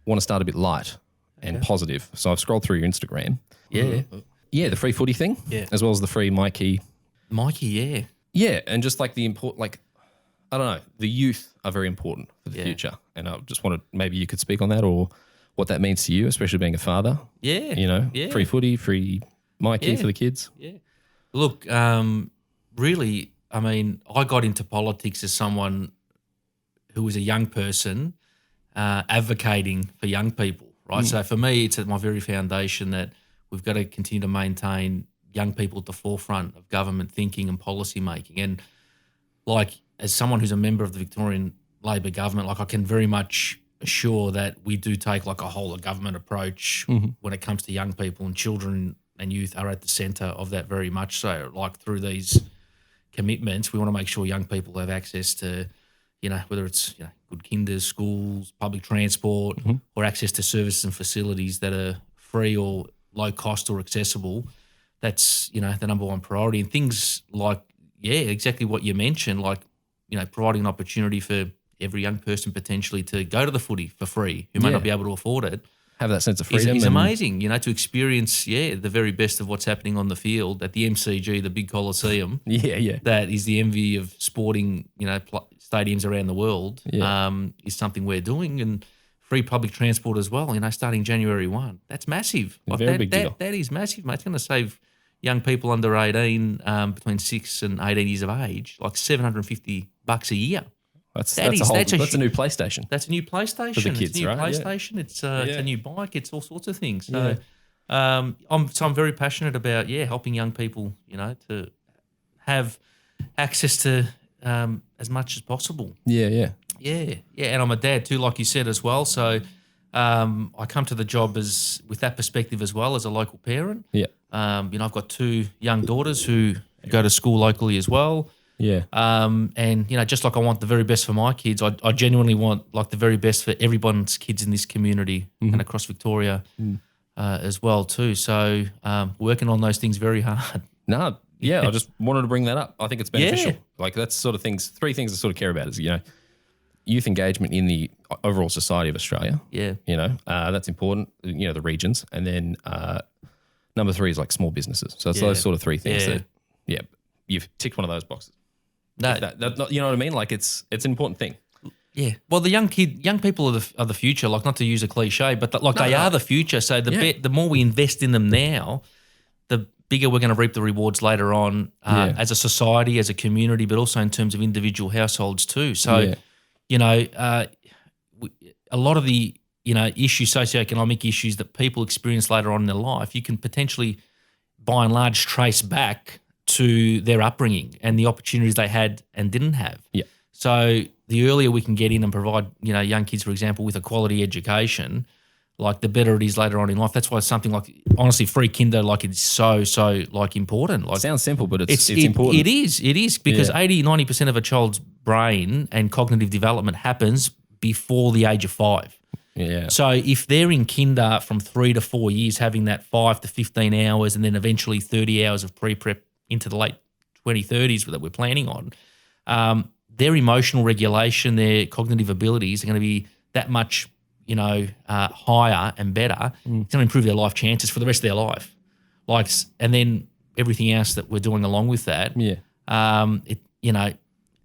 want to start a bit light and positive. So I've scrolled through your Instagram. Yeah. Yeah, the free footy thing. Yeah. As well as the free Myki. Myki, yeah. Yeah, and just like the important, like, I don't know, the youth are very important for the future. And I just wanted, maybe you could speak on that or what that means to you, especially being a father. Yeah. You know, free footy, free Myki for the kids. Yeah. Look, really, I mean, I got into politics as someone who was a young person advocating for young people, right? So for me, it's at my very foundation that we've got to continue to maintain young people at the forefront of government thinking and policy making. And like, as someone who's a member of the Victorian Labor Government, like I can very much assure that we do take like a whole of government approach when it comes to young people, and children and youth are at the centre of that very much so. Like through these commitments, we want to make sure young people have access to, you know, whether it's, you know, good kinders, schools, public transport, or access to services and facilities that are free or low cost or accessible. That's, you know, the number one priority. And things like, exactly what you mentioned, like, you know, providing an opportunity for every young person potentially to go to the footy for free who may not be able to afford it. Have that sense of freedom. Is amazing, you know, to experience, the very best of what's happening on the field at the MCG, the big Coliseum. That is the envy of sporting, you know, stadiums around the world, is something we're doing. And free public transport as well, you know, starting January 1. That's massive. Like Very big deal. That is massive, mate. It's going to save young people under 18, between 6 and 18 years of age, like $750 a year. That's a new PlayStation. That's a new PlayStation. For the kids, it's a new right? PlayStation. It's a new bike. It's all sorts of things. So, I'm very passionate about helping young people, you know, to have access to as much as possible. Yeah. And I'm a dad too, like you said as well. So I come to the job with that perspective as well as a local parent. You know, I've got 2 young daughters who go to school locally as well. And, you know, just like I want the very best for my kids, I genuinely want like the very best for everyone's kids in this community and across Victoria as well too. So working on those things very hard. No, I just wanted to bring that up. I think it's beneficial. Like that's sort of things, 3 things I sort of care about is, you know, youth engagement in the overall society of Australia. You know, that's important, you know, the regions. And then number 3 is like small businesses. So it's those sort of 3 things that, you've ticked one of those boxes. No, you know what I mean? Like it's an important thing. Yeah. Well, the young people are the future. Like, not to use a cliche, but they are the future. So the more we invest in them now, the bigger we're going to reap the rewards later on as a society, as a community, but also in terms of individual households too. So, you know, a lot of the, you know, socioeconomic issues that people experience later on in their life, you can potentially, by and large, trace back to their upbringing and the opportunities they had and didn't have. So the earlier we can get in and provide, you know, young kids, for example, with a quality education, like the better it is later on in life. That's why something like, honestly, free kinder, like it's so like important. Like, sounds simple, but it's important. It is because 80-90% of a child's brain and cognitive development happens before the age of 5. So if they're in kinder from 3 to 4 years, having that 5 to 15 hours and then eventually 30 hours of pre-prep into the late 2030s that we're planning on, their emotional regulation, their cognitive abilities are going to be that much, you know, higher and better. It's going to improve their life chances for the rest of their life. Like, and then everything else that we're doing along with that. You know,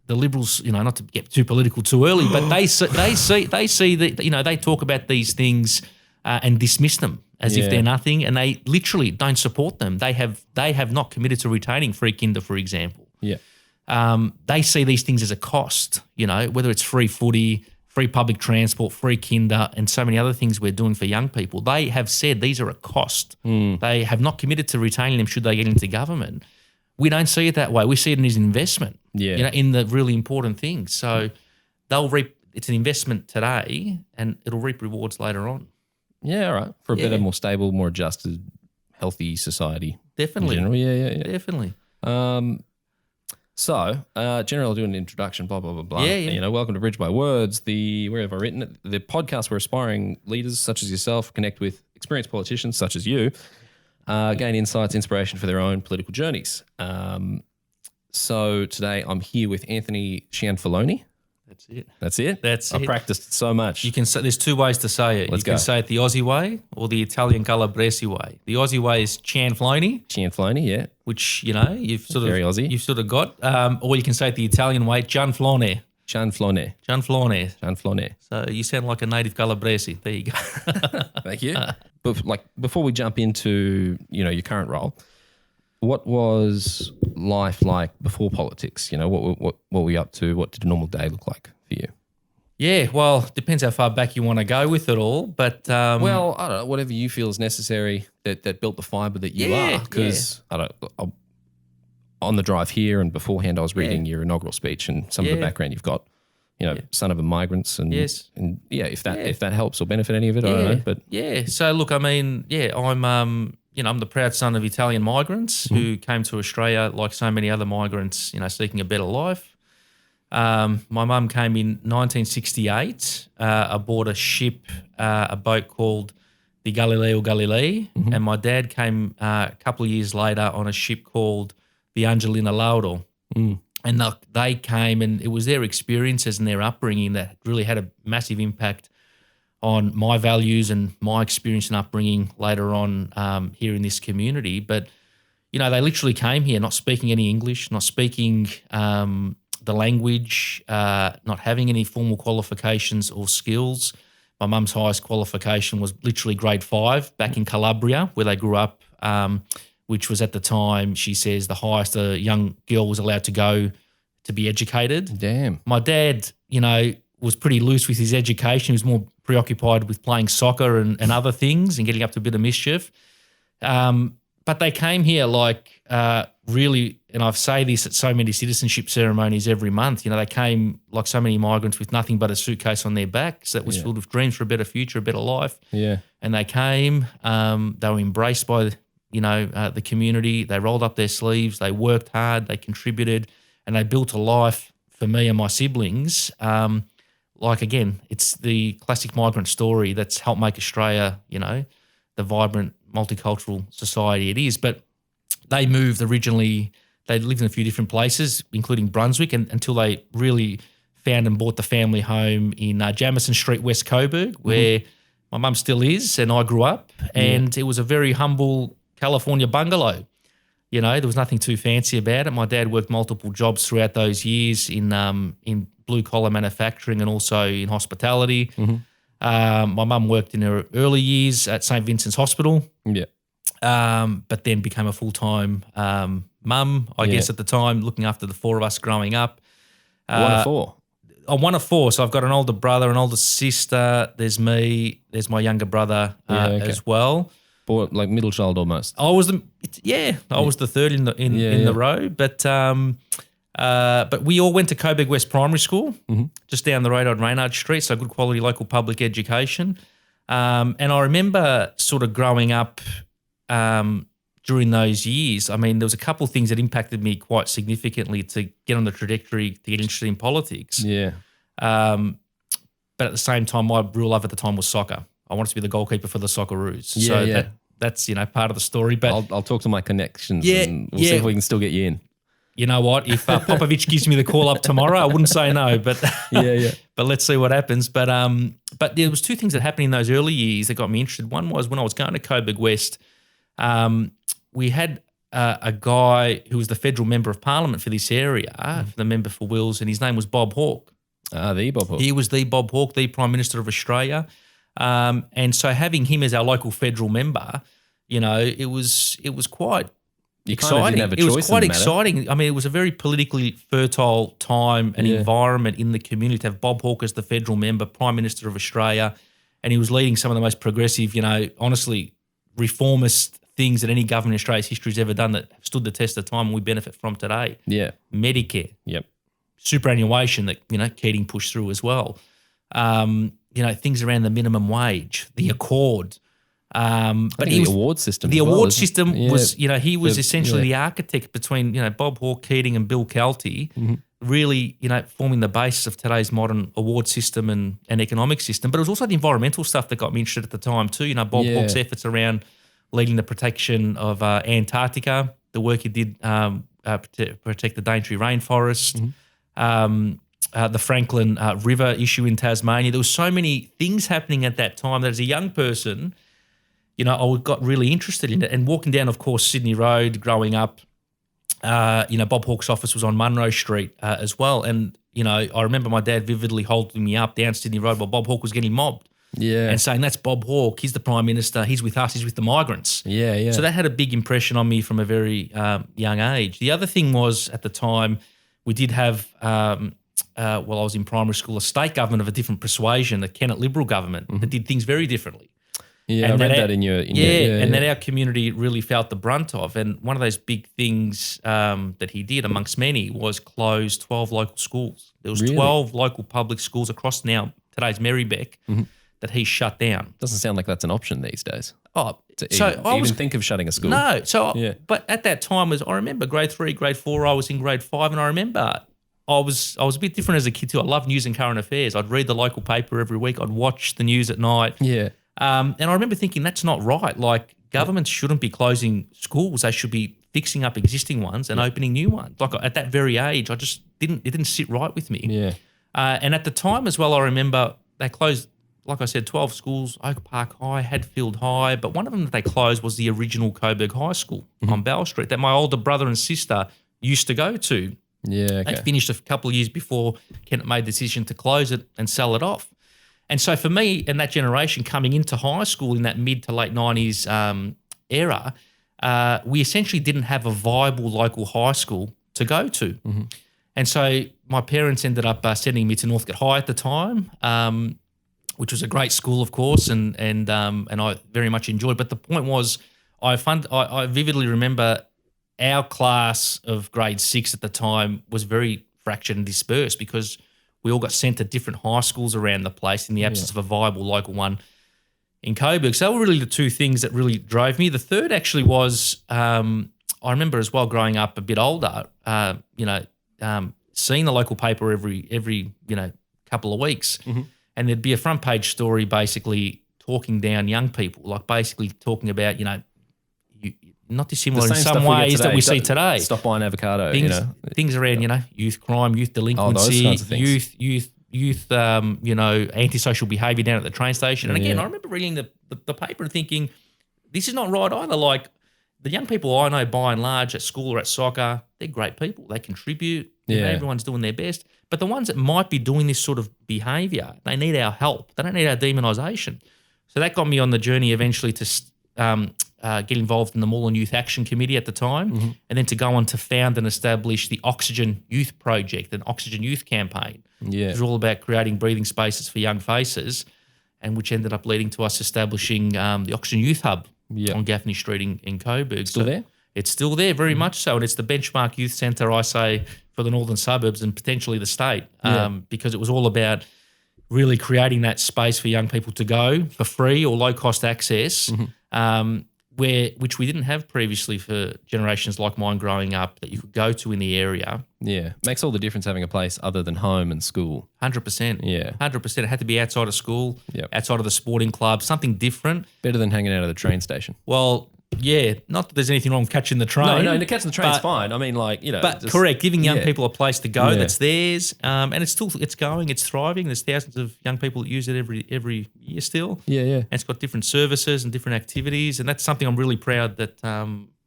the Liberals, you know, not to get too political too early, but they see that, you know, they talk about these things and dismiss them as if they're nothing, and they literally don't support them. They have not committed to retaining free kinder, for example. They see these things as a cost, you know, whether it's free footy, free public transport, free kinder, and so many other things we're doing for young people. They have said these are a cost. They have not committed to retaining them should they get into government. We don't see it that way. We see it as an investment, you know, in the really important things. So they'll reap. It's an investment today, and it'll reap rewards later on. All right. For a better, more stable, more adjusted, healthy society. Definitely. In general. Definitely. So, generally, I'll do an introduction, blah, blah, blah, blah. You know, welcome to Bridge by Words, where have I written it? The podcast where aspiring leaders such as yourself connect with experienced politicians such as you, gain insights, inspiration for their own political journeys. So today I'm here with Anthony Cianflone. That's it. That's it? That's I practiced so much. You can say there's two ways to say it. Let's you can go. say it the Aussie way or the Italian Calabrese way. The Aussie way is Cianflone. Cianflone, yeah. Which, you've sort Very Aussie. You've sort of got. Or you can say it the Italian way, Cianflone. Cianflone. Cianflone. Cianflone. So you sound like a native Calabrese. There you go. Thank you. But before we jump into, your current role, what was life like before politics? What were you up to? What did a normal day look like for you? Yeah, well, depends how far back you want to go with it all. But well, I don't know, whatever you feel is necessary that built the fibre that you are. Because on the drive here and beforehand, I was reading your inaugural speech and some of the background you've got. Son of a migrants and if that helps or benefit any of it, I don't know. But so look, I'm I'm the proud son of Italian migrants who came to Australia like so many other migrants, seeking a better life. My mum came in 1968 aboard a ship, a boat called the Galileo Galilei, and my dad came a couple of years later on a ship called the Angelina Lauro. And they came, and it was their experiences and their upbringing that really had a massive impact on my values and my experience and upbringing later on here in this community. But, they literally came here not speaking any English, not speaking the language, not having any formal qualifications or skills. My mum's highest qualification was literally grade 5 back in Calabria, where they grew up, which was at the time, she says, the highest a young girl was allowed to go to be educated. Damn. My dad, was pretty loose with his education. He was more preoccupied with playing soccer and other things and getting up to a bit of mischief. But they came here really, and I say this at so many citizenship ceremonies every month, they came like so many migrants with nothing but a suitcase on their backs that was filled with dreams for a better future, a better life. Yeah. And they came, they were embraced by the community. They rolled up their sleeves, they worked hard, they contributed, and they built a life for me and my siblings. Again, it's the classic migrant story that's helped make Australia, the vibrant multicultural society it is. But they moved originally, they lived in a few different places, including Brunswick, until they really found and bought the family home in Jamison Street, West Coburg, where my mum still is and I grew up. And it was a very humble California bungalow. There was nothing too fancy about it. My dad worked multiple jobs throughout those years in blue-collar manufacturing and also in hospitality. My mum worked in her early years at St. Vincent's Hospital. Yeah. But then became a full-time mum, I guess, at the time, looking after the 4 of us growing up. One of 4? I'm one of 4. So I've got an older brother, an older sister. There's me. There's my younger brother as well. Like middle child almost. I was the third in the row, but we all went to Coburg West Primary School, just down the road on Reynard Street, so good quality local public education. And I remember sort of growing up during those years. I mean, there was a couple of things that impacted me quite significantly to get on the trajectory to get interested in politics. Yeah. But at the same time, my real love at the time was soccer. I wanted to be the goalkeeper for the Socceroos. That's part of the story. But I'll talk to my connections and we'll see if we can still get you in. You know what? If Popovich gives me the call up tomorrow, I wouldn't say no. But but let's see what happens. But there was 2 things that happened in those early years that got me interested. One was when I was going to Coburg West, we had a guy who was the federal member of parliament for this area, the member for Wills, and his name was Bob Hawke. The Bob Hawke. He was the Bob Hawke, the Prime Minister of Australia. And so having him as our local federal member, it was quite exciting. It was quite exciting. I mean, it was a very politically fertile time and environment in the community to have Bob Hawke as the federal member, Prime Minister of Australia, and he was leading some of the most progressive, honestly, reformist things that any government in Australia's history has ever done that have stood the test of time and we benefit from today. Yeah. Medicare. Yep. Superannuation that, Keating pushed through as well. Things around the minimum wage, the Accord. But the award system. The award system was, he was essentially the architect between, Bob Hawke, Keating and Bill Kelty, really, forming the basis of today's modern award system and economic system. But it was also the environmental stuff that got me interested at the time too. Bob Hawke's efforts around leading the protection of Antarctica, the work he did to protect the Daintree rainforest, the Franklin River issue in Tasmania. There were so many things happening at that time that as a young person, I got really interested in it. And walking down, of course, Sydney Road growing up, Bob Hawke's office was on Munro Street as well. And, I remember my dad vividly holding me up down Sydney Road while Bob Hawke was getting mobbed. Yeah. And saying, that's Bob Hawke, he's the Prime Minister, he's with us, he's with the migrants. Yeah, yeah. So that had a big impression on me from a very young age. The other thing was at the time we did have, while I was in primary school, a state government of a different persuasion, the Kennett Liberal government, that did things very differently. Yeah, and I read that in your... that our community really felt the brunt of. And one of those big things that he did, amongst many, was close 12 local schools. There was 12 local public schools across today's Marybeck that he shut down. Doesn't sound like that's an option these days. Oh, even think of shutting a school. No. But at that time, I remember grade 3, grade 4, I was in grade 5, and I remember I was a bit different as a kid too. I loved news and current affairs. I'd read the local paper every week. I'd watch the news at night. Yeah. And I remember thinking, that's not right. Like, governments shouldn't be closing schools. They should be fixing up existing ones and opening new ones. Like, at that very age, it didn't sit right with me. Yeah. And at the time as well, I remember they closed, like I said, 12 schools, Oak Park High, Hadfield High, but one of them that they closed was the original Coburg High School on Bell Street that my older brother and sister used to go to. Yeah, okay. They finished a couple of years before Kennett made the decision to close it and sell it off. And so for me and that generation coming into high school in that mid to late 90s era, we essentially didn't have a viable local high school to go to. And so my parents ended up sending me to Northcote High at the time, which was a great school, of course, and I very much enjoyed. But the point was, I vividly remember our class of grade 6 at the time was very fractured and dispersed because we all got sent to different high schools around the place in the absence of a viable local one in Coburg. So they were really the two things that really drove me. The third actually was, I remember as well growing up a bit older, seeing the local paper every couple of weeks, and there'd be a front page story basically talking down young people, like basically talking about, not dissimilar in some ways that we see today. Stop buying avocado. Things around, youth crime, youth delinquency, those kinds of things. youth, antisocial behaviour down at the train station. And again, I remember reading the paper and thinking, this is not right either. Like, the young people I know, by and large, at school or at soccer, they're great people. They contribute. Everyone's doing their best. But the ones that might be doing this sort of behaviour, they need our help. They don't need our demonisation. So that got me on the journey eventually to get involved in the Moreland Youth Action Committee at the time, and then to go on to found and establish the Oxygen Youth Project, an Oxygen Youth campaign. Yeah. It was all about creating breathing spaces for young faces, and which ended up leading to us establishing the Oxygen Youth Hub on Gaffney Street in Coburg. Still there? It's still there, very much so, and it's the benchmark youth centre, I say, for the northern suburbs and potentially the state, because it was all about really creating that space for young people to go for free or low-cost access, which we didn't have previously for generations like mine growing up, that you could go to in the area. Yeah, makes all the difference having a place other than home and school. 100%. Yeah. 100%. It had to be outside of school, outside of the sporting club, something different. Better than hanging out at the train station. Well, yeah, not that there's anything wrong with catching the train. No, catching the train's fine. I mean, But correct, giving young people a place to go that's theirs, and it's going, it's thriving. There's thousands of young people that use it every year still. Yeah, yeah. And it's got different services and different activities, and that's something I'm really proud that,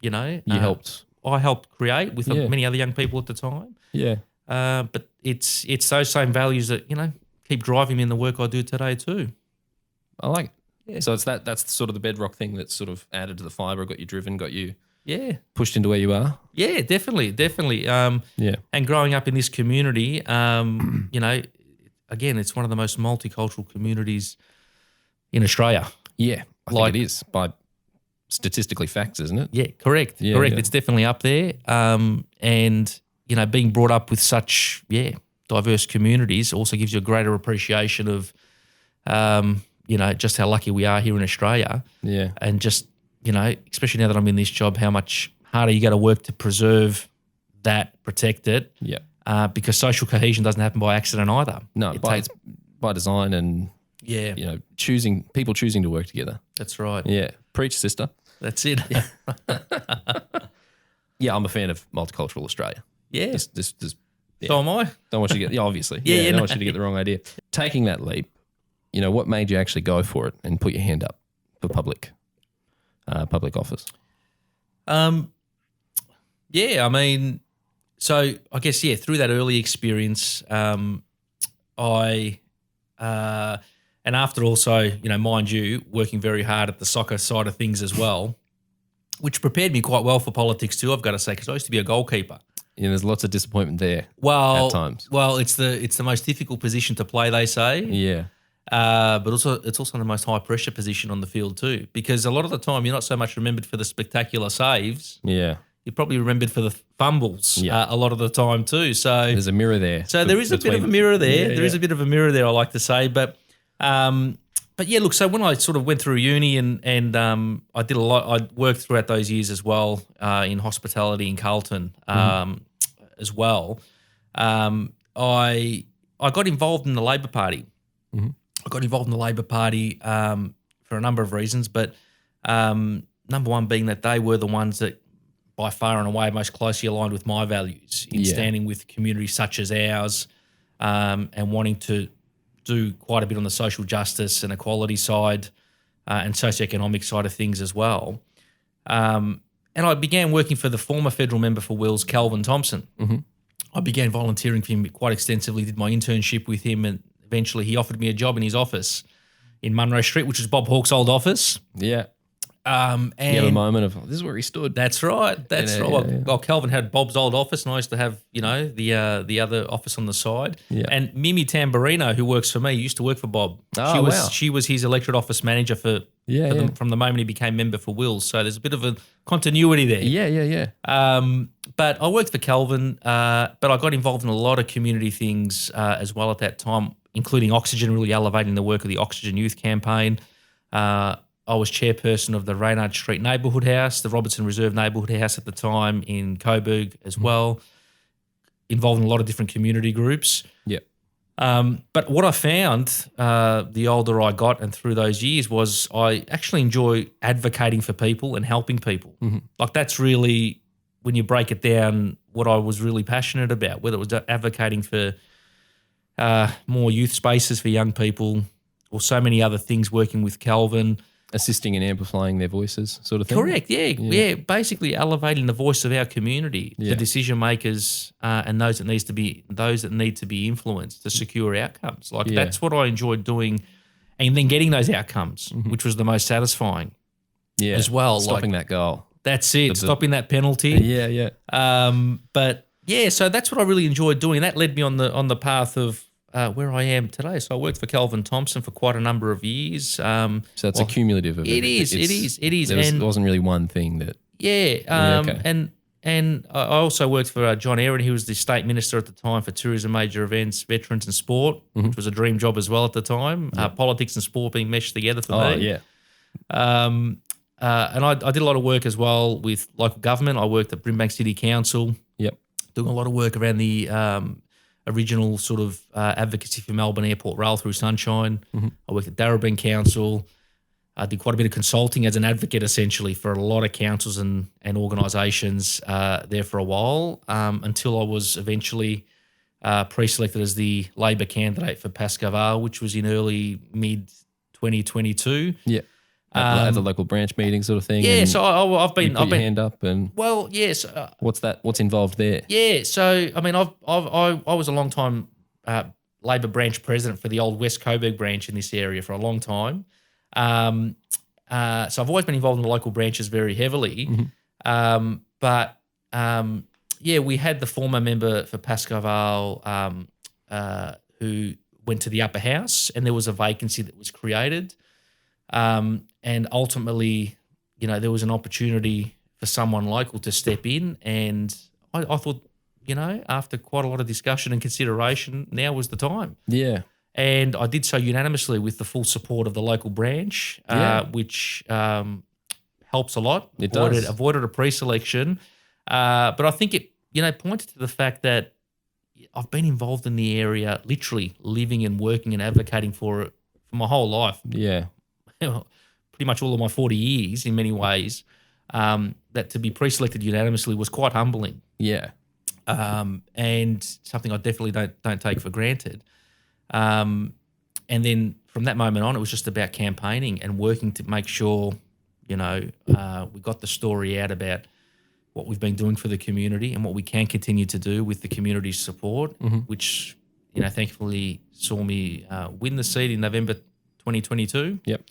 you helped. I helped create with many other young people at the time. Yeah. But it's those same values that, keep driving me in the work I do today too. I like it. Yeah. So it's that's sort of the bedrock thing that's sort of added to the fibre, got you driven, got you pushed into where you are. Yeah, definitely. And growing up in this community, again, it's one of the most multicultural communities in Australia. Yeah, I think it is by statistically facts, isn't it? Yeah, correct. Yeah, correct. yeah. It's definitely up there. And being brought up with such diverse communities also gives you a greater appreciation of just how lucky we are here in Australia. Yeah. And just, especially now that I'm in this job, how much harder you got to work to preserve that, protect it. Yeah. Because social cohesion doesn't happen by accident either. No, it's by design and, people choosing to work together. That's right. Yeah. Preach, sister. That's it. Yeah, I'm a fan of multicultural Australia. Yeah. There's So am I. Don't want you to get, obviously. Don't want you to get the wrong idea. Taking that leap, what made you actually go for it and put your hand up for public office? So I guess, through that early experience, and after also, mind you, working very hard at the soccer side of things as well, which prepared me quite well for politics too, I've got to say, because I used to be a goalkeeper. Yeah, there's lots of disappointment there at times. Well, it's the most difficult position to play, they say. Yeah. But also it's also the most high pressure position on the field too, because a lot of the time you're not so much remembered for the spectacular saves. Yeah. You're probably remembered for the fumbles a lot of the time too. So there's a mirror there. So there is a bit of a mirror there. There is a bit of a mirror there, I like to say. But yeah, look. So when I sort of went through uni and I did a lot. I worked throughout those years as well in hospitality in Carlton as well. I got involved in the Labor Party. Mm-hmm. I got involved in the Labor Party for a number of reasons, but number one being that they were the ones that by far and away most closely aligned with my values in standing with communities such as ours and wanting to do quite a bit on the social justice and equality side and socioeconomic side of things as well. And I began working for the former federal member for Wills, Kelvin Thomson. Mm-hmm. I began volunteering for him quite extensively, did my internship with him, and eventually he offered me a job in his office in Munro Street, which was Bob Hawke's old office. Yeah. And you have a moment of, this is where he stood. That's right. Well, Kelvin had Bob's old office, and I used to have, the other office on the side. Yeah. And Mimi Tamburino, who works for me, used to work for Bob. Oh, She was his electorate office manager from the moment he became member for Wills. So there's a bit of a continuity there. Yeah. But I worked for Kelvin, but I got involved in a lot of community things as well at that time, including Oxygen, really elevating the work of the Oxygen Youth Campaign. I was chairperson of the Reynard Street Neighbourhood House, the Robertson Reserve Neighbourhood House at the time in Coburg as well, involved in a lot of different community groups. Yeah. But what I found the older I got and through those years was I actually enjoy advocating for people and helping people. Mm-hmm. Like that's really, when you break it down, what I was really passionate about, whether it was advocating for more youth spaces for young people or so many other things, working with Kelvin. Assisting and amplifying their voices, sort of thing. Correct, yeah. Basically, elevating the voice of our community, the decision makers, and those that need to be influenced to secure outcomes. That's what I enjoyed doing, and then getting those outcomes, which was the most satisfying. Yeah, as well, stopping that goal. That's it, stopping that penalty. Yeah. But yeah, so that's what I really enjoyed doing. That led me on the path of where I am today. So I worked for Kelvin Thomson for quite a number of years. So it's a cumulative of it is. There wasn't really one thing that... Okay. And I also worked for John Aaron. He was the state minister at the time for tourism, major events, veterans and sport, which was a dream job as well at the time. Politics and sport being meshed together for me. Oh, yeah. And I did a lot of work as well with local government. I worked at Brimbank City Council. Yep. Doing a lot of work around the original sort of advocacy for Melbourne Airport Rail through Sunshine. Mm-hmm. I worked at Darabin Council. I did quite a bit of consulting as an advocate, essentially, for a lot of councils and organisations there for a while until I was eventually pre-selected as the Labor candidate for Pascoe Vale, which was in mid-2022. Yeah. At the local branch meeting sort of thing. Yeah, so I've been your hand up and yes. What's involved there? Yeah, so I mean I was a long time Labor branch president for the old West Coburg branch in this area for a long time. So I've always been involved in the local branches very heavily. Mm-hmm. We had the former member for Pascoe Vale who went to the upper house, and there was a vacancy that was created. And ultimately, there was an opportunity for someone local to step in, and I thought, after quite a lot of discussion and consideration, now was the time. Yeah. And I did so unanimously with the full support of the local branch, which helps a lot. It avoided a pre-selection. But I think it, pointed to the fact that I've been involved in the area, literally living and working and advocating for it for my whole life. Yeah. Pretty much all of my 40 years in many ways, that to be pre-selected unanimously was quite humbling. Yeah. and something I definitely don't take for granted. And then from that moment on, it was just about campaigning and working to make sure, we got the story out about what we've been doing for the community and what we can continue to do with the community's support, which, thankfully saw me win the seat in November 2022. Yep.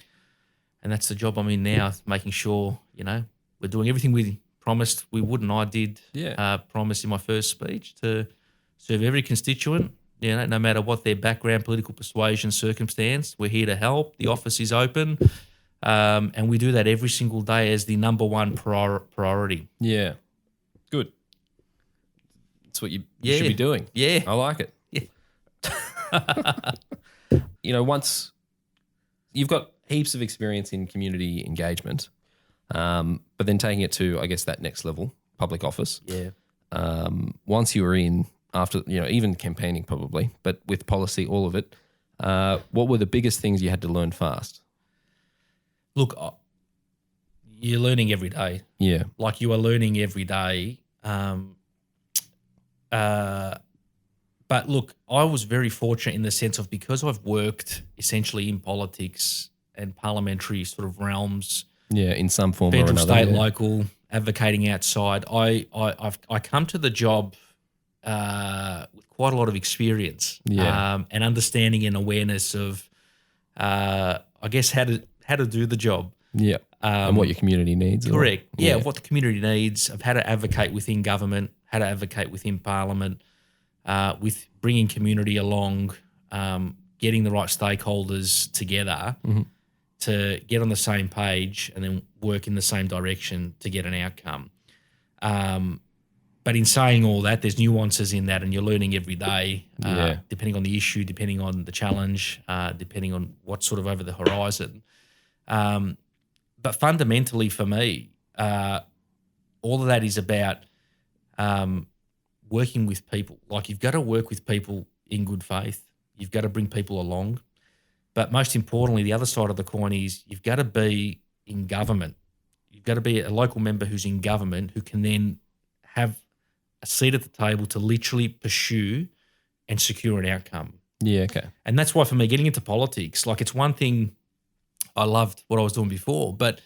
And that's the job I'm in now, making sure, we're doing everything we promised we would, and I did promise in my first speech to serve every constituent, no matter what their background, political persuasion, circumstance. We're here to help. The office is open. And we do that every single day as the number one priority. Yeah. Good. That's what you should be doing. Yeah. I like it. Yeah. Once you've got heaps of experience in community engagement, but then taking it to, I guess, that next level, public office. Yeah. Once you were in, after, even campaigning probably, but with policy, all of it, what were the biggest things you had to learn fast? Look, you're learning every day. Yeah. Like you are learning every day. But look, I was very fortunate in the sense of, because I've worked essentially in politics and parliamentary sort of realms. Yeah, in some form federal, or another. State, local, advocating outside. I come to the job with quite a lot of experience. Yeah. And understanding and awareness of, I guess, how to do the job. Yeah. And what your community needs. Correct. Yeah, what the community needs, of how to advocate within government, how to advocate within parliament, with bringing community along, getting the right stakeholders together to get on the same page and then work in the same direction to get an outcome. But in saying all that, there's nuances in that, and you're learning every day, depending on the issue, depending on the challenge, depending on what's sort of over the horizon. But fundamentally for me, all of that is about working with people. Like, you've got to work with people in good faith. You've got to bring people along. But most importantly, the other side of the coin is you've got to be in government. You've got to be a local member who's in government, who can then have a seat at the table to literally pursue and secure an outcome. Yeah, okay. And that's why for me, getting into politics, like, it's one thing, I loved what I was doing before, but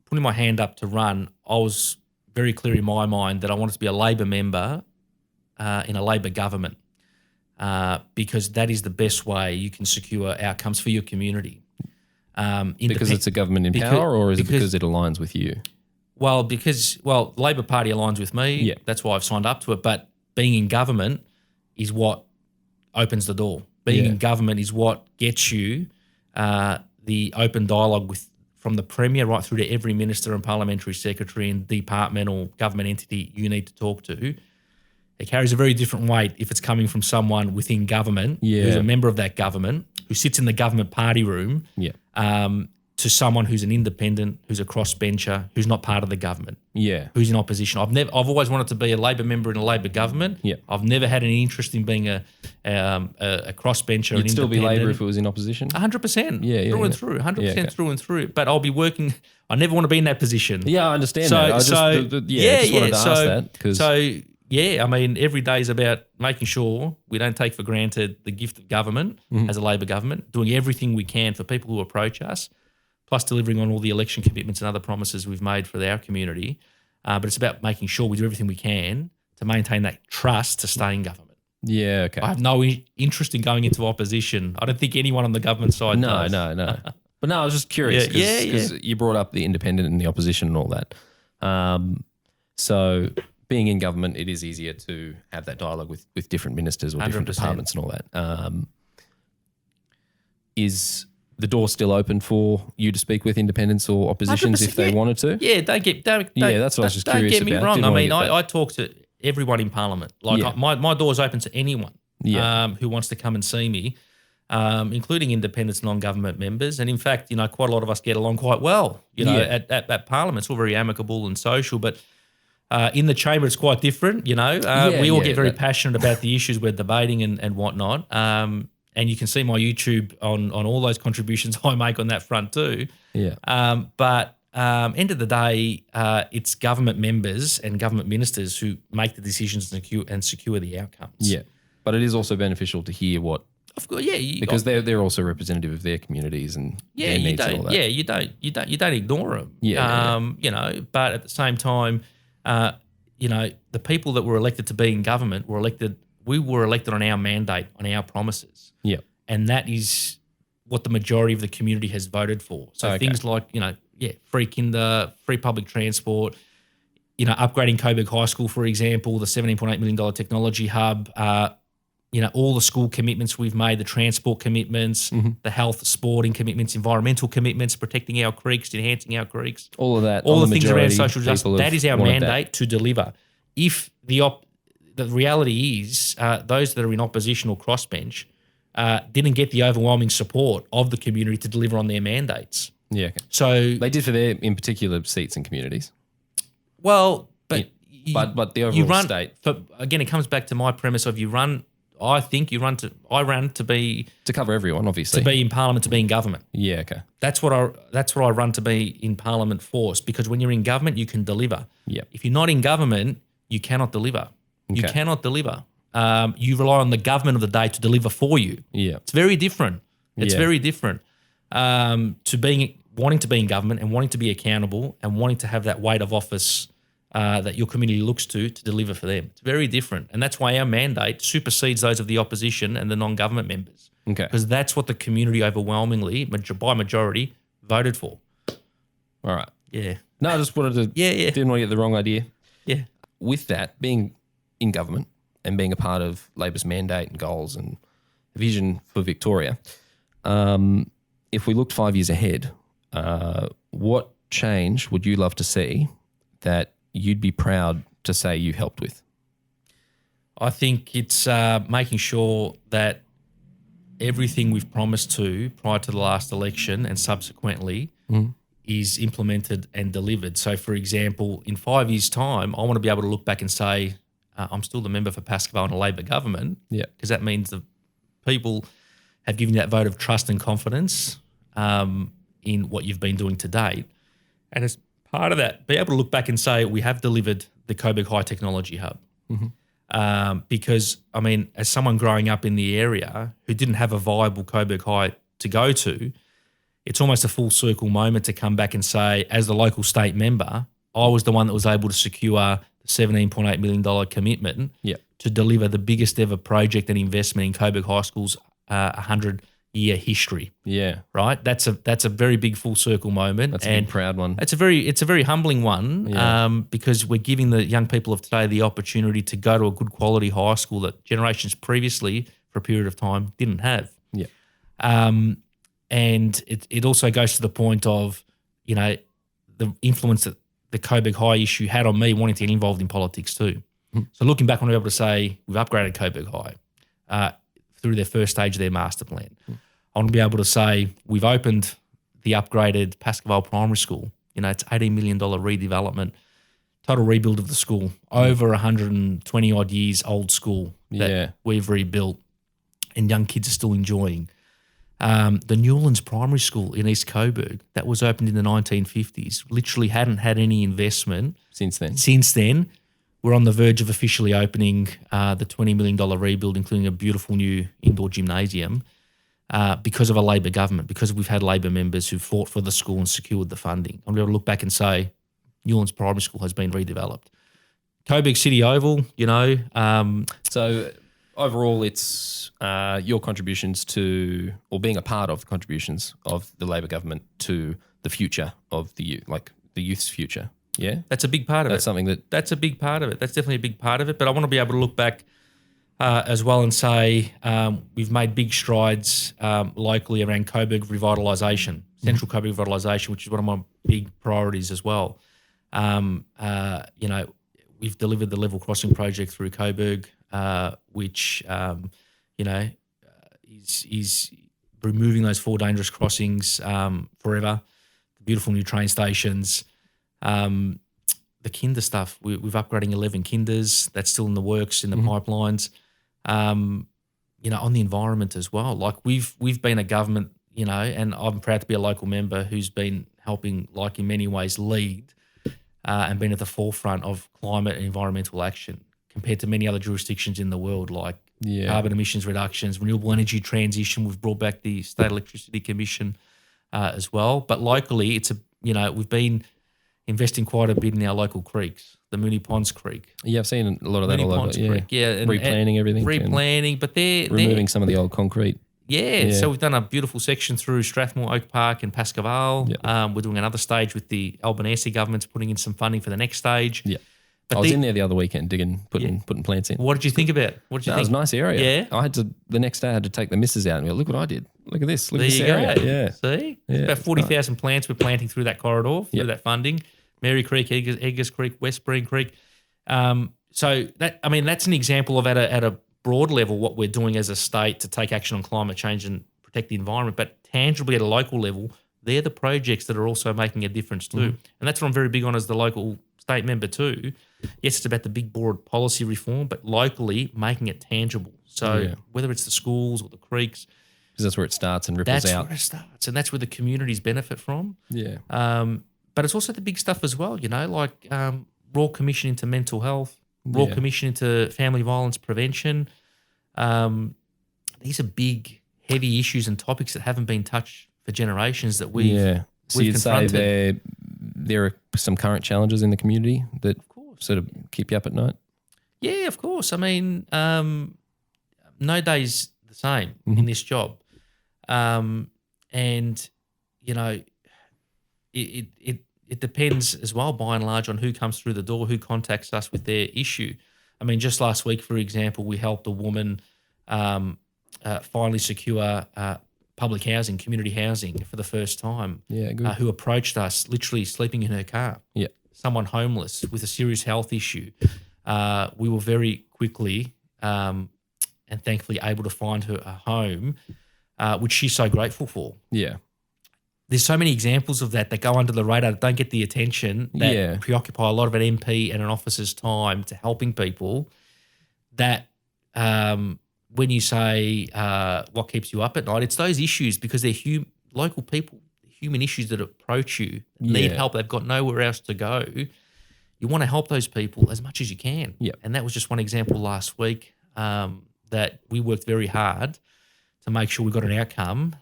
putting my hand up to run, I was very clear in my mind that I wanted to be a Labor member in a Labor government, because that is the best way you can secure outcomes for your community. Because it's a government in power, or is it because it aligns with you? Well, Labor Party aligns with me. Yeah. That's why I've signed up to it. But being in government is what opens the door. Being in government is what gets you the open dialogue from the Premier right through to every minister and parliamentary secretary and departmental government entity you need to talk to. It carries a very different weight if it's coming from someone within government who's a member of that government, who sits in the government party room, to someone who's an independent, who's a crossbencher, who's not part of the government, who's in opposition. I've always wanted to be a Labor member in a Labor government. I've never had any interest in being a crossbencher. You'd still be Labor if it was in opposition? 100%. Through and through. 100% through and through. But I'll be working. I never want to be in that position. Yeah, I understand that. I just wanted to ask that. I mean, every day is about making sure we don't take for granted the gift of government as a Labor government, doing everything we can for people who approach us, plus delivering on all the election commitments and other promises we've made for our community. But it's about making sure we do everything we can to maintain that trust to stay in government. Yeah, okay. I have no interest in going into opposition. I don't think anyone on the government side does. No. But no, I was just curious because you brought up the independent and the opposition and all that. So being in government, it is easier to have that dialogue with different ministers or different 100%. departments and all that. Is the door still open for you to speak with independents or oppositions if they wanted to? Yeah, that's what I was just curious about. Don't get me wrong. I mean, I talk to everyone in Parliament. Like my door's open to anyone who wants to come and see me, including independents, non-government members. And in fact, quite a lot of us get along quite well. At Parliament, it's all very amicable and social, but in the chamber, it's quite different. We all get very passionate about the issues we're debating and whatnot. And you can see my YouTube on all those contributions I make on that front too. Yeah. But end of the day, it's government members and government ministers who make the decisions and secure the outcomes. Yeah, but it is also beneficial to hear what. Of course, yeah, because they're also representative of their communities and their needs and all that. Yeah, you don't ignore them. You know, but at the same time, you know, the people that were elected to be in government we were elected on our mandate, on our promises. Yeah, and that is what the majority of the community has voted for. So things like, you know, free kinder, free public transport, you know, upgrading Coburg High School, for example, the $17.8 million technology hub. You know, all the school commitments we've made, the transport commitments, the health, sporting commitments, environmental commitments, protecting our creeks, enhancing our creeks. All of that. All the things around social justice. That is our mandate to deliver. If the reality is those that are in opposition or crossbench didn't get the overwhelming support of the community to deliver on their mandates. Yeah. Okay. So they did for their, in particular, seats and communities. Well, but the overall state. But again, it comes back to my premise of I ran to be to cover everyone, obviously, to be in Parliament, to be in government. Yeah, okay. That's what I run to be in Parliament for. Because when you're in government, you can deliver. Yeah. If you're not in government, you cannot deliver. Okay. You cannot deliver. You rely on the government of the day to deliver for you. Yeah, it's very different. It's very different to wanting to be in government and wanting to be accountable and wanting to have that weight of office that your community looks to deliver for them. It's very different. And that's why our mandate supersedes those of the opposition and the non-government members. Okay. Because that's what the community overwhelmingly, by majority, voted for. All right. Yeah. No, I just wanted to didn't want to get the wrong idea. Yeah. With that, being in government and being a part of Labor's mandate and goals and vision for Victoria, if we looked 5 years ahead, what change would you love to see that you'd be proud to say you helped with? I think it's making sure that everything we've promised to prior to the last election and subsequently is implemented and delivered. So, for example, in 5 years' time, I want to be able to look back and say, I'm still the member for Pascoe Vale in a Labor government, because that means the people have given you that vote of trust and confidence in what you've been doing to date. And as part of that, be able to look back and say, we have delivered the Coburg High Technology Hub. Because, I mean, as someone growing up in the area who didn't have a viable Coburg High to go to, it's almost a full circle moment to come back and say, as the local state member, I was the one that was able to secure the $17.8 million commitment to deliver the biggest ever project and investment in Coburg High School's 100-year history. Yeah. Right? That's a very big full circle moment. That's a big proud one. It's a very humbling one because we're giving the young people of today the opportunity to go to a good quality high school that generations previously, for a period of time, didn't have. Yeah. And it also goes to the point of, you know, the influence that the Coburg High issue had on me wanting to get involved in politics too. So looking back, I want to be able to say we've upgraded Coburg High through their first stage of their master plan. I want to be able to say we've opened the upgraded Pascoe Vale Primary School. You know, it's $18 million redevelopment, total rebuild of the school, over 120 odd years old school that we've rebuilt and young kids are still enjoying. The Newlands Primary School in East Coburg, that was opened in the 1950s, literally hadn't had any investment. Since then, we're on the verge of officially opening the $20 million rebuild, including a beautiful new indoor gymnasium, because of a Labor government, because we've had Labor members who fought for the school and secured the funding. I'm able to look back and say Newlands Primary School has been redeveloped. Coburg City Oval, you know. So overall, it's your contributions to, or being a part of the contributions of the Labor government to the future of the youth, like the youth's future. Yeah, that's a big part of it. That's something that's a big part of it. That's definitely a big part of it. But I want to be able to look back as well and say we've made big strides locally around Coburg Revitalisation, Central Coburg Revitalisation, which is one of my big priorities as well. You know, we've delivered the level crossing project through Coburg, which you know is removing those 4 dangerous crossings forever. The beautiful new train stations. The kinder stuff, we've upgrading 11 kinders. That's still in the works, in the pipelines. You know, on the environment as well. Like we've been a government, you know, and I'm proud to be a local member who's been helping, like in many ways, lead and been at the forefront of climate and environmental action compared to many other jurisdictions in the world, like carbon emissions reductions, renewable energy transition. We've brought back the State Electricity Commission as well. But locally, we've been investing quite a bit in our local creeks, the Mooney Ponds Creek. Yeah, I've seen a lot of that all over. Creek, and replanting everything. Replanting, but they're removing some of the old concrete. Yeah, so we've done a beautiful section through Strathmore, Oak Park and Pascoe Vale. We're doing another stage with the Albanese government's putting in some funding for the next stage. Yeah. But I was in there the other weekend putting plants in. What did you think about it? What did you think? It was a nice area. Yeah. The next day I had to take the missus out and go, look what I did. Look at this. Look at this area. Yeah. See? Yeah. About 40,000 plants we're planting through that corridor, through that funding. Mary Creek, Eggers Creek, West Breen Creek. So that's an example of at a broad level what we're doing as a state to take action on climate change and protect the environment, but tangibly at a local level, they're the projects that are also making a difference too. And that's what I'm very big on as the local state member too. Yes, it's about the big broad policy reform, but locally making it tangible. So whether it's the schools or the creeks. Because that's where it starts and ripples out. That's where it starts, and that's where the communities benefit from. Yeah. But it's also the big stuff as well, like Royal Commission into mental health, Royal Commission into family violence prevention. These are big, heavy issues and topics that haven't been touched for generations that we've So you'd confronted. say there are some current challenges in the community that sort of keep you up at night? Yeah, of course. I mean, no day's the same in this job. And, it depends as well, by and large, on who comes through the door, who contacts us with their issue. I mean, just last week, for example, we helped a woman finally secure public housing, community housing for the first time. Yeah, good. Who approached us literally sleeping in her car. Yeah. Someone homeless with a serious health issue. We were very quickly and thankfully able to find her a home, which she's so grateful for. Yeah. There's so many examples of that go under the radar, that don't get the attention, that preoccupy a lot of an MP and an officer's time to helping people, that when you say what keeps you up at night, it's those issues, because they're local people, human issues that approach you, need help, they've got nowhere else to go. You want to help those people as much as you can. Yep. And that was just one example last week that we worked very hard to make sure we got an outcome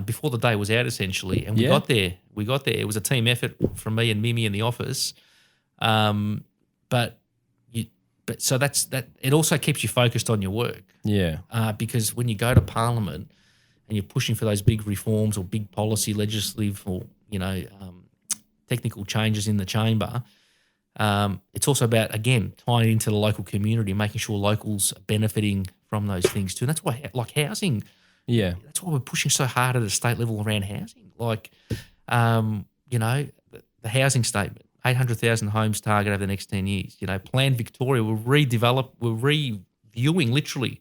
before the day was out, essentially. And we got there. It was a team effort from me and Mimi in the office. But so that's that. It also keeps you focused on your work. Yeah. Because when you go to Parliament and you're pushing for those big reforms or big policy, legislative or technical changes in the chamber, it's also about, again, tying it into the local community, making sure locals are benefiting from those things too. And that's why, like housing, that's why we're pushing so hard at a state level around housing. Like, the housing statement, 800,000 homes target over the next 10 years. Plan Victoria, we're reviewing literally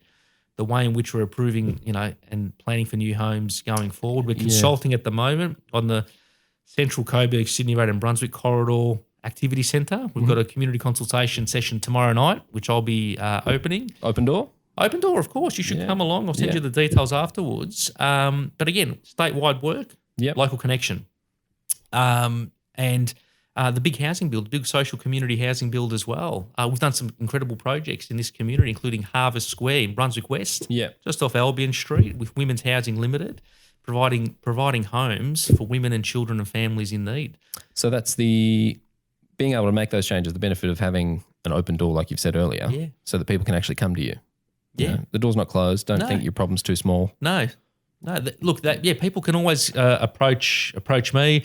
the way in which we're approving, and planning for new homes going forward. We're consulting at the moment on the Central Coburg, Sydney Road and Brunswick Corridor Activity Centre. We've got a community consultation session tomorrow night, which I'll be opening. Open door? Open door, of course. You should come along. I'll send you the details afterwards. But again, statewide work, local connection. And the big housing build, the big social community housing build as well. We've done some incredible projects in this community, including Harvest Square in Brunswick West, just off Albion Street, with Women's Housing Limited, providing homes for women and children and families in need. So that's being able to make those changes, the benefit of having an open door, like you've said earlier, so that people can actually come to you. Yeah. The door's not closed. Don't think your problem's too small. No. People can always approach me.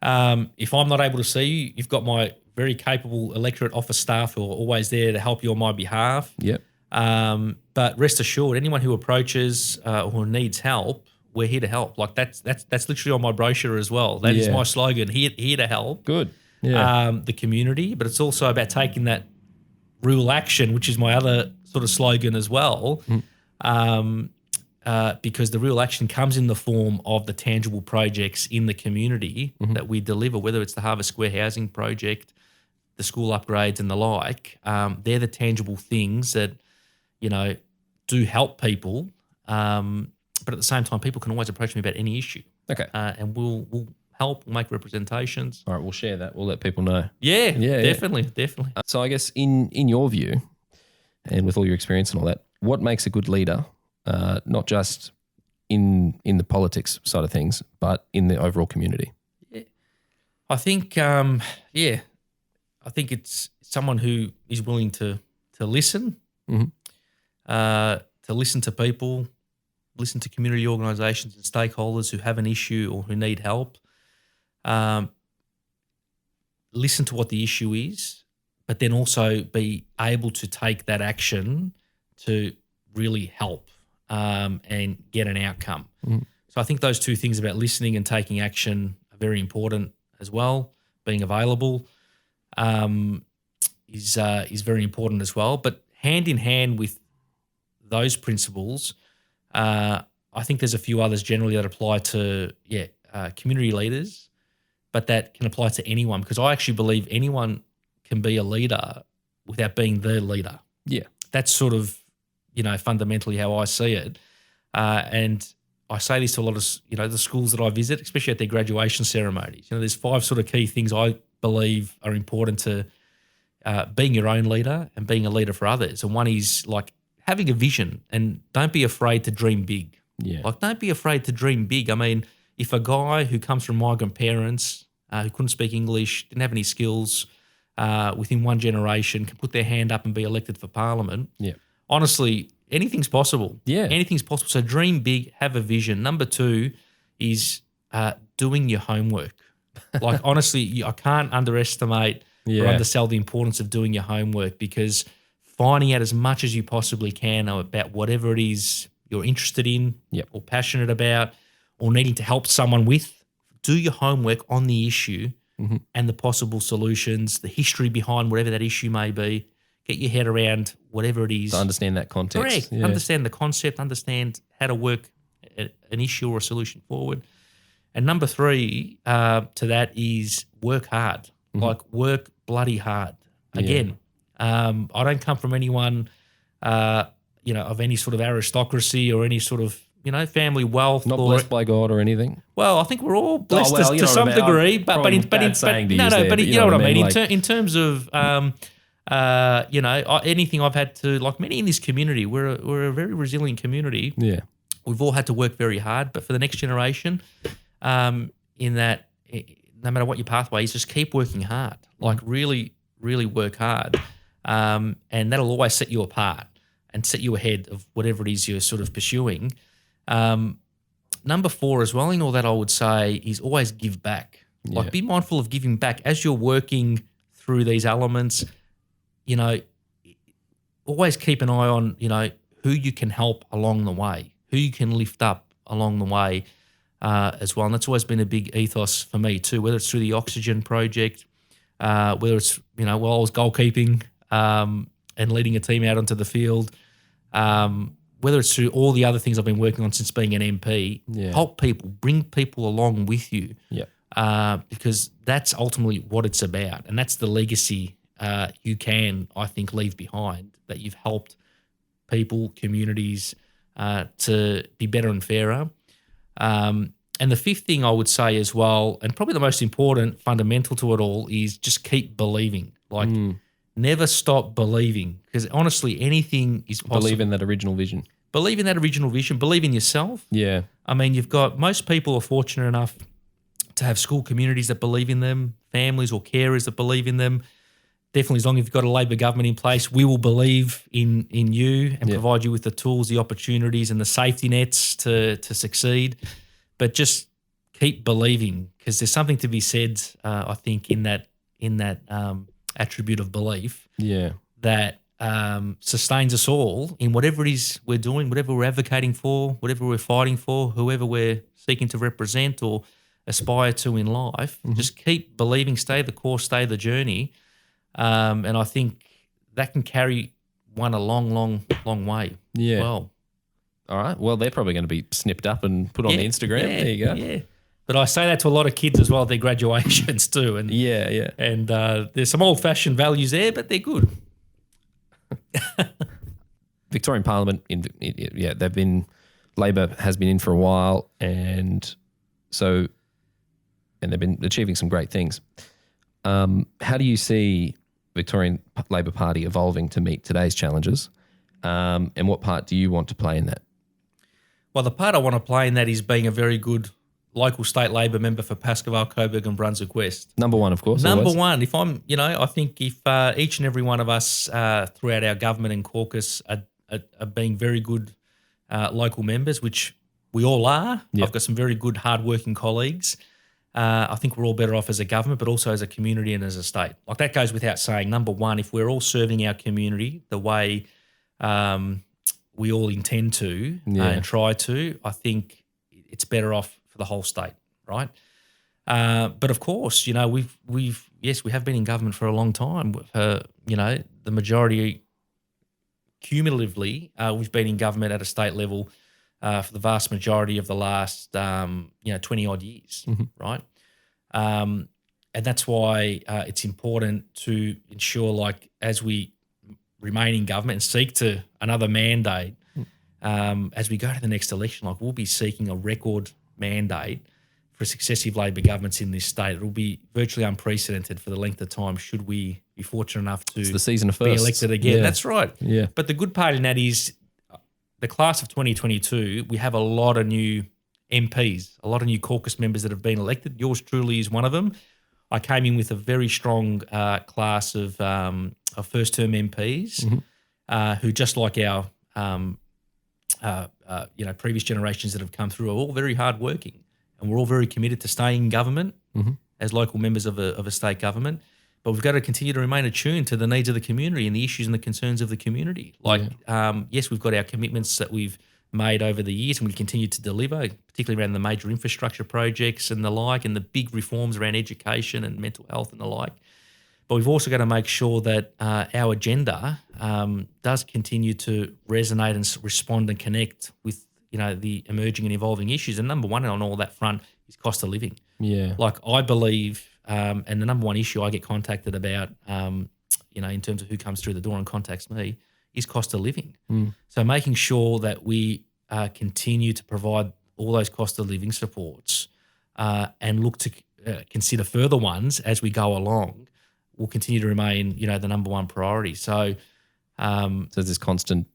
If I'm not able to see you, you've got my very capable electorate office staff who are always there to help you on my behalf. Yep. But rest assured, anyone who approaches or who needs help, we're here to help. Like that's literally on my brochure as well. That is my slogan, here to help. Good. Yeah. The community, but it's also about taking that real action, which is my other sort of slogan as well. Because the real action comes in the form of the tangible projects in the community that we deliver, whether it's the Harvest Square housing project, the school upgrades and the like. They're the tangible things that, do help people. But at the same time, people can always approach me about any issue. Okay. And we'll help, we'll make representations. All right, we'll share that. We'll let people know. Yeah, definitely. So I guess in your view, and with all your experience and all that, what makes a good leader, not just in the politics side of things, but in the overall community? Yeah. I think, I think it's someone who is willing to listen, to listen to people, listen to community organisations and stakeholders who have an issue or who need help. Listen to what the issue is, but then also be able to take that action to really help and get an outcome. So I think those two things about listening and taking action are very important as well. Being available is very important as well. But hand in hand with those principles, I think there's a few others generally that apply to community leaders, but that can apply to anyone, because I actually believe anyone can be a leader without being the leader. Yeah. That's sort of, fundamentally how I see it. And I say this to a lot of, the schools that I visit, especially at their graduation ceremonies. There's 5 sort of key things I believe are important to being your own leader and being a leader for others. And one is like having a vision, and don't be afraid to dream big. Yeah. Like, don't be afraid to dream big. I mean, if a guy who comes from migrant parents, who couldn't speak English, didn't have any skills, within one generation can put their hand up and be elected for parliament, honestly, anything's possible. Yeah. Anything's possible. So dream big, have a vision. Number 2 is doing your homework. Like, honestly, I can't underestimate or undersell the importance of doing your homework, because finding out as much as you possibly can about whatever it is you're interested in or passionate about or needing to help someone with, do your homework on the issue and the possible solutions, the history behind whatever that issue may be. Get your head around whatever it is. To understand that context. Correct. Yeah. Understand the concept, understand how to work an issue or a solution forward. And number 3 to that is work hard. Like, work bloody hard. Again, I don't come from anyone, of any sort of aristocracy or any sort of, family wealth. Not blessed by God or anything. Well, I think we're all blessed to some degree, but you know what I mean. In terms of, anything I've had to, like many in this community, we're a very resilient community. Yeah, we've all had to work very hard, but for the next generation, in that, no matter what your pathway is, just keep working hard. Like, really, really work hard, and that'll always set you apart and set you ahead of whatever it is you're sort of pursuing. Number 4 as well in all that, I would say, is always give back. Like, be mindful of giving back as you're working through these elements. Always keep an eye on, who you can help along the way, who you can lift up along the way as well. And that's always been a big ethos for me too, whether it's through the Oxygen Project, whether it's, while I was goalkeeping and leading a team out onto the field, whether it's through all the other things I've been working on since being an MP, help people, bring people along with you, because that's ultimately what it's about. And that's the legacy you can, I think, leave behind, that you've helped people, communities to be better and fairer. And the 5th thing I would say as well, and probably the most important, fundamental to it all, is just keep believing. Like, never stop believing, because honestly, anything is possible. Believe in that original vision. Believe in that original vision. Believe in yourself. Yeah. I mean, most people are fortunate enough to have school communities that believe in them, families or carers that believe in them. Definitely, as long as you've got a Labor government in place, we will believe in you and provide you with the tools, the opportunities and the safety nets to succeed. But just keep believing, because there's something to be said, I think, in that attribute of belief that sustains us all in whatever it is we're doing, whatever we're advocating for, whatever we're fighting for, whoever we're seeking to represent or aspire to in life. Just keep believing, stay the course, stay the journey. And I think that can carry one a long, long, long way as well. All right. Well, they're probably going to be snipped up and put on the Instagram. There you go. Yeah. But I say that to a lot of kids as well at their graduations too. And And there's some old-fashioned values there, but they're good. Victorian Parliament, they've been, Labor has been in for a while, and so and they've been achieving some great things. How do you see Victorian Labor Party evolving to meet today's challenges, and what part do you want to play in that? Well, the part I want to play in that is being a very good local state Labor member for Pascoe Vale, Coburg and Brunswick West. Number one, of course. Number always. one. If I'm, I think if each and every one of us throughout our government and caucus are being very good local members, which we all are. Yep. I've got some very good, hardworking colleagues. I think we're all better off as a government, but also as a community and as a state. Like that goes without saying. Number one, if we're all serving our community the way we all intend to and try to, I think it's better off for the whole state, right? But of course, we have been in government for a long time. The majority, cumulatively, we've been in government at a state level for the vast majority of the last 20 odd years, right? And that's why it's important to ensure, like, as we remain in government and seek to another mandate, as we go to the next election, like we'll be seeking a record mandate for successive Labor governments in this state. It will be virtually unprecedented for the length of time should we be fortunate enough to it's the season of be firsts. elected again. Yeah. That's right. Yeah. But the good part in that is the class of 2022, we have a lot of new MPs, a lot of new caucus members that have been elected. Yours truly is one of them. I came in with a very strong class of first-term MPs who, just like our previous generations that have come through, are all very hardworking, and we're all very committed to staying in government as local members of a state government. But we've got to continue to remain attuned to the needs of the community and the issues and the concerns of the community. Yes, we've got our commitments that we've made over the years and we continue to deliver, particularly around the major infrastructure projects and the like, and the big reforms around education and mental health and the like. But we've also got to make sure that our agenda does continue to resonate and respond and connect with the emerging and evolving issues. And number one on all that front is cost of living. Yeah. Like I believe, and the number one issue I get contacted about, in terms of who comes through the door and contacts me, is cost of living. So making sure that we continue to provide all those cost of living supports and look to consider further ones as we go along will continue to remain, the number one priority. So there's this constant,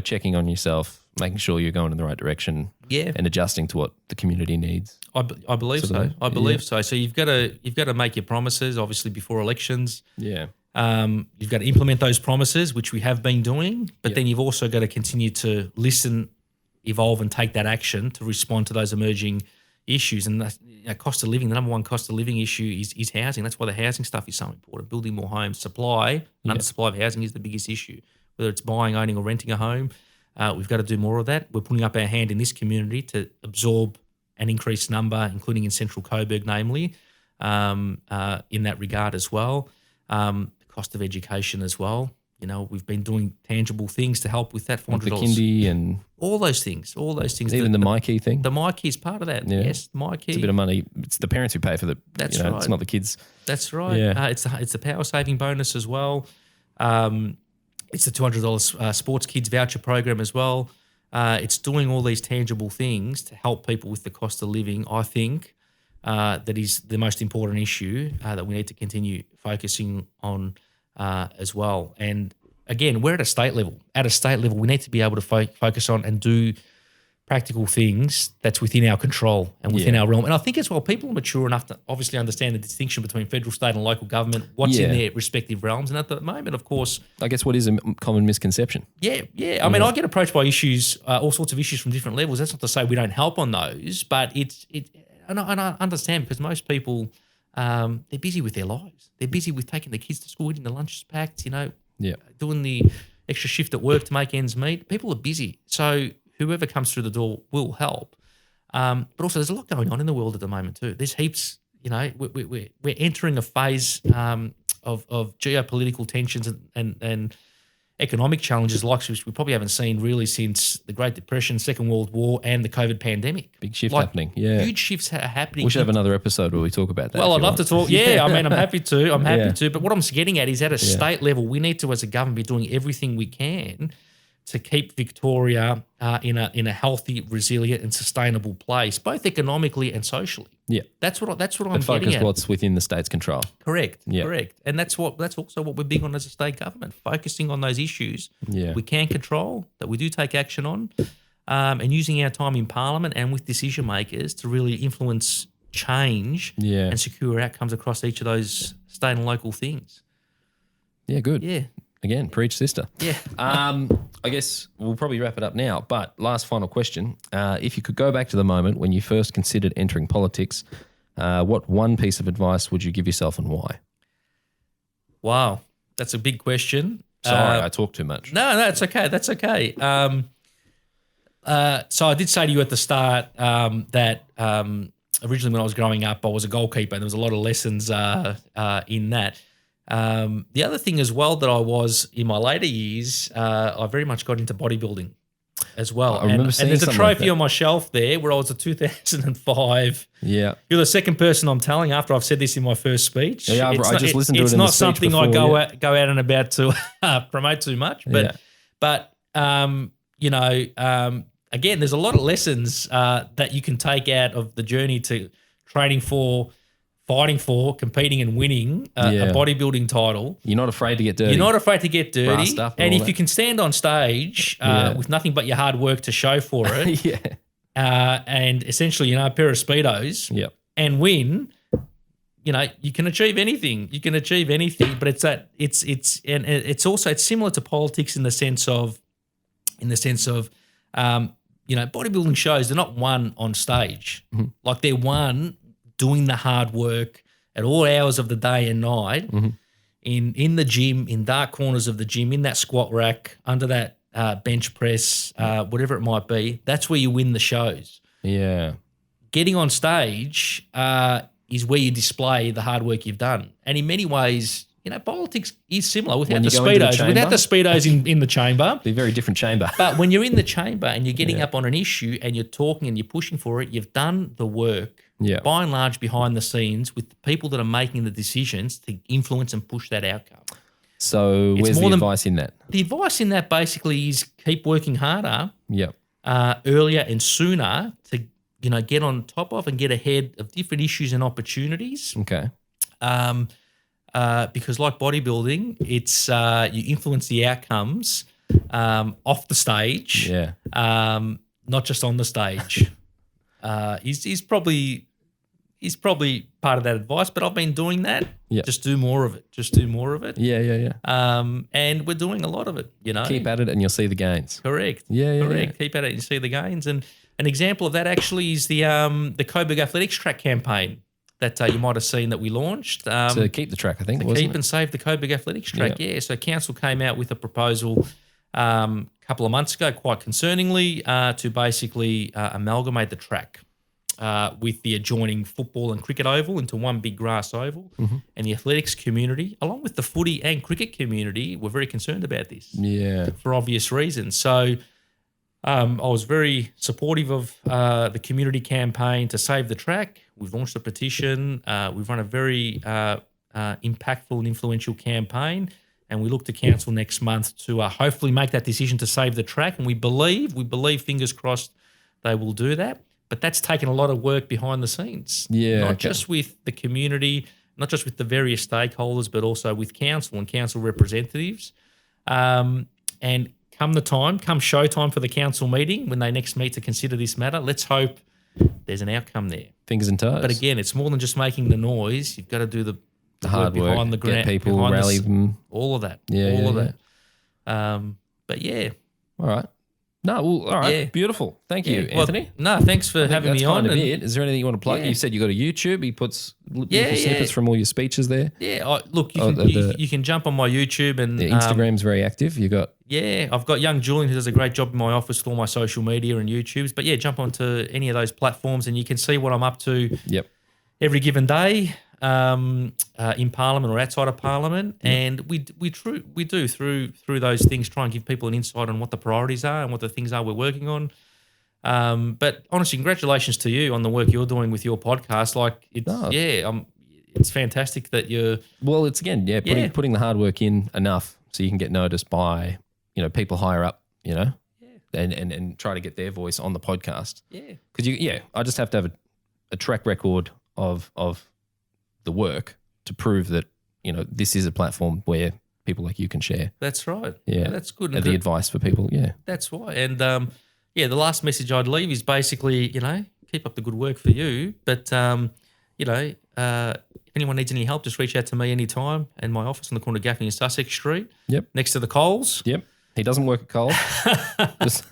checking on yourself, making sure you're going in the right direction, and adjusting to what the community needs. I believe so. I believe so. So you've got to make your promises, obviously, before elections. Yeah. You've got to implement those promises, which we have been doing, but then you've also got to continue to listen, evolve, and take that action to respond to those emerging issues. And cost of living, the number one cost of living issue is housing. That's why the housing stuff is so important. Building more homes, supply, and undersupply of housing is the biggest issue. Whether it's buying, owning, or renting a home, we've got to do more of that. We're putting up our hand in this community to absorb an increased number, including in central Coburg, namely, in that regard as well. The cost of education as well. We've been doing tangible things to help with that. $400. The kindy and all those things. Even the Myki thing. The Myki is part of that. Yeah. Yes, Myki. It's a bit of money. It's the parents who pay for the. That's right. It's not the kids. That's right. Yeah. It's the power saving bonus as well. It's the $200 sports kids voucher program as well. It's doing all these tangible things to help people with the cost of living. I think that is the most important issue that we need to continue focusing on as well. And again, we're at a state level. At a state level, we need to be able to focus on and do practical things that's within our control and within our realm. And I think as well, people are mature enough to obviously understand the distinction between federal, state and local government, what's in their respective realms. And at the moment, of course... I guess what is a common misconception? Yeah. I mean, I get approached by issues, all sorts of issues from different levels. That's not to say we don't help on those, but and I understand because most people, they're busy with their lives. They're busy with taking the kids to school, eating the lunches packed, doing the extra shift at work to make ends meet. People are busy. So whoever comes through the door will help. But also there's a lot going on in the world at the moment too. There's heaps, we're entering a phase of geopolitical tensions and economic challenges like which we probably haven't seen really since the Great Depression, Second World War, and the COVID pandemic. Big shift happening, Huge shifts are happening. We should have another episode where we talk about that. Well, I'd love to talk. Yeah, I mean, I'm happy to. But what I'm getting at is at a state level, we need to, as a government, be doing everything we can to keep Victoria in a healthy, resilient, and sustainable place, both economically and socially. Yeah, that's what I'm getting focus at. What's within the state's control. Correct. And that's also what we're big on as a state government, focusing on those issues we can control, that we do take action on, and using our time in Parliament and with decision makers to really influence change and secure outcomes across each of those state and local things. Yeah, good. Yeah. Again, preach, sister. Yeah. I guess we'll probably wrap it up now, but last final question. If you could go back to the moment when you first considered entering politics, what one piece of advice would you give yourself and why? Wow. That's a big question. Sorry, I talk too much. No, it's okay. That's okay. So I did say to you at the start that originally when I was growing up, I was a goalkeeper and there was a lot of lessons in that. The other thing as well that I was in my later years, I very much got into bodybuilding as well. I remember seeing and there's a trophy like on my shelf there where I was a 2005. Yeah. You're the second person I'm telling after I've said this in my first speach. Yeah, I just listened to it in the speech. It's not something before, I go out and about to promote too much. But again, there's a lot of lessons that you can take out of the journey to training for, fighting for, competing and winning a bodybuilding title. You're not afraid to get dirty. You're not afraid to get dirty. And if that. you can stand on stage with nothing but your hard work to show for it, and essentially, a pair of Speedos and win, you can achieve anything. You can achieve anything, but it's similar to politics in the sense of bodybuilding shows, they're not won on stage. Mm-hmm. Like they're won doing the hard work at all hours of the day and night in the gym, in dark corners of the gym, in that squat rack, under that bench press, whatever it might be. That's where you win the shows. Yeah. Getting on stage is where you display the hard work you've done. And in many ways, politics is similar without the Speedos in the chamber. Be a very different chamber. But when you're in the chamber and you're getting up on an issue and you're talking and you're pushing for it, you've done the work by and large behind the scenes with the people that are making the decisions to influence and push that outcome. So where's the advice in that? The advice in that basically is keep working harder earlier and sooner to get on top of and get ahead of different issues and opportunities. Okay. Because like bodybuilding, it's you influence the outcomes off the stage, not just on the stage. He's probably part of that advice, but I've been doing that. Yeah. Just do more of it. Yeah. And we're doing a lot of it. Keep at it, and you'll see the gains. Correct. Yeah. Keep at it, and you see the gains. And an example of that actually is the Coburg Athletics Track campaign that you might have seen that we launched. To keep the track, I think, to keep and save the Coburg Athletics Track, So council came out with a proposal a couple of months ago, quite concerningly, to basically amalgamate the track with the adjoining football and cricket oval into one big grass oval. Mm-hmm. And the athletics community, along with the footy and cricket community, were very concerned about this. Yeah. For obvious reasons. So I was very supportive of the community campaign to save the track. We've launched a petition. We've run a very impactful and influential campaign, and we look to council next month to hopefully make that decision to save the track. And we believe, fingers crossed, they will do that. But that's taken a lot of work behind the scenes. Yeah, not just with the community, not just with the various stakeholders, but also with council and council representatives. And come showtime for the council meeting, when they next meet to consider this matter, let's hope there's an outcome there. Fingers and toes. But again, it's more than just making the noise. You've got to do the hard work behind the ground, get people, rally them. All of that. That. But yeah. All right. No, well, all right. Yeah. Beautiful. Thank you, Anthony. Thanks for having me on. Is there anything you want to plug? Yeah. You said you got a YouTube. He puts little snippets from all your speeches there. Yeah. You can jump on my YouTube and the Instagram's very active. You got I've got young Julian who does a great job in my office with all my social media and YouTubes. But jump onto any of those platforms and you can see what I'm up to. Yep. Every given day. In Parliament or outside of Parliament, and we do through those things try and give people an insight on what the priorities are and what the things are we're working on. But honestly, congratulations to you on the work you're doing with your podcast. It's fantastic that you're. Well, it's again, putting the hard work in enough so you can get noticed by people higher up you know, and try to get their voice on the podcast. Yeah. Because I just have to have a track record of the work to prove that, you know, this is a platform where people like you can share. That's right. Yeah. That's good. And the advice for people. Yeah. That's right. And the last message I'd leave is basically, you know, keep up the good work for you. But, you know, if anyone needs any help, just reach out to me anytime in my office on the corner of Gaffney and Sussex Street. Yep. Next to the Coles. Yep. He doesn't work at Coles.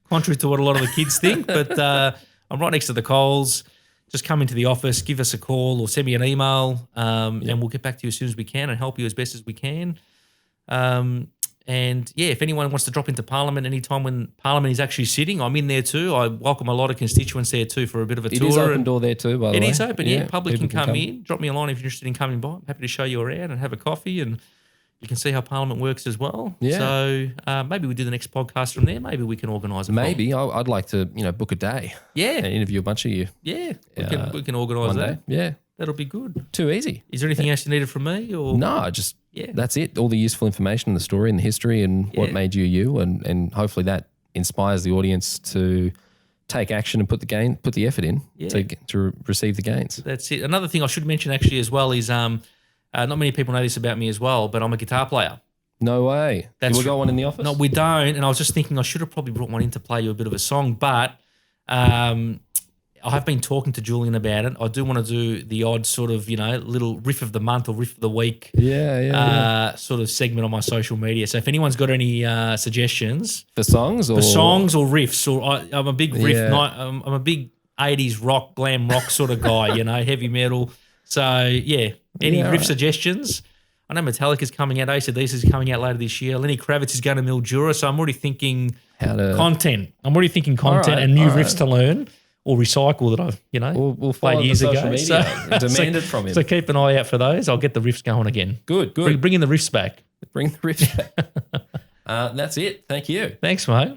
Contrary to what a lot of the kids think, but I'm right next to the Coles. Just come into the office, give us a call or send me an email, and we'll get back to you as soon as we can and help you as best as we can. And if anyone wants to drop into Parliament anytime when Parliament is actually sitting, I'm in there too. I welcome a lot of constituents there too for a bit of a tour. It is open door there too, by the way. It is open, yeah. Public can come in. Drop me a line if you're interested in coming by. I'm happy to show you around and have a coffee, and you can see how Parliament works as well. Yeah. So maybe we do the next podcast from there. Maybe we can organise it. Maybe. I'd like to, you know, book a day. Yeah. And interview a bunch of you. Yeah. We can organise that. Yeah. That'll be good. Too easy. Is there anything else you needed from me? Or no, just that's it. All the useful information, the story and the history and what made you you, and hopefully that inspires the audience to take action and put the effort in to receive the gains. That's it. Another thing I should mention actually as well is not many people know this about me as well, but I'm a guitar player. No way. Do we got one in the office? No, we don't. And I was just thinking I should have probably brought one in to play you a bit of a song, but I have been talking to Julian about it. I do want to do the odd sort of, you know, little riff of the month or riff of the week sort of segment on my social media. So if anyone's got any suggestions. For songs or riffs, or I'm a big riff I'm a big 80s rock, glam rock sort of guy, you know, heavy metal. So, any riff suggestions? I know Metallica's coming out, AC/DC is coming out later this year. Lenny Kravitz is going to Mildura, so I'm already thinking content. I'm already thinking content and new riffs to learn or recycle that I've, you know, we'll played years ago. Media and demand it from him. So keep an eye out for those. I'll get the riffs going again. Good. Bring in the riffs back. Bring the riffs back. That's it. Thank you. Thanks, mate.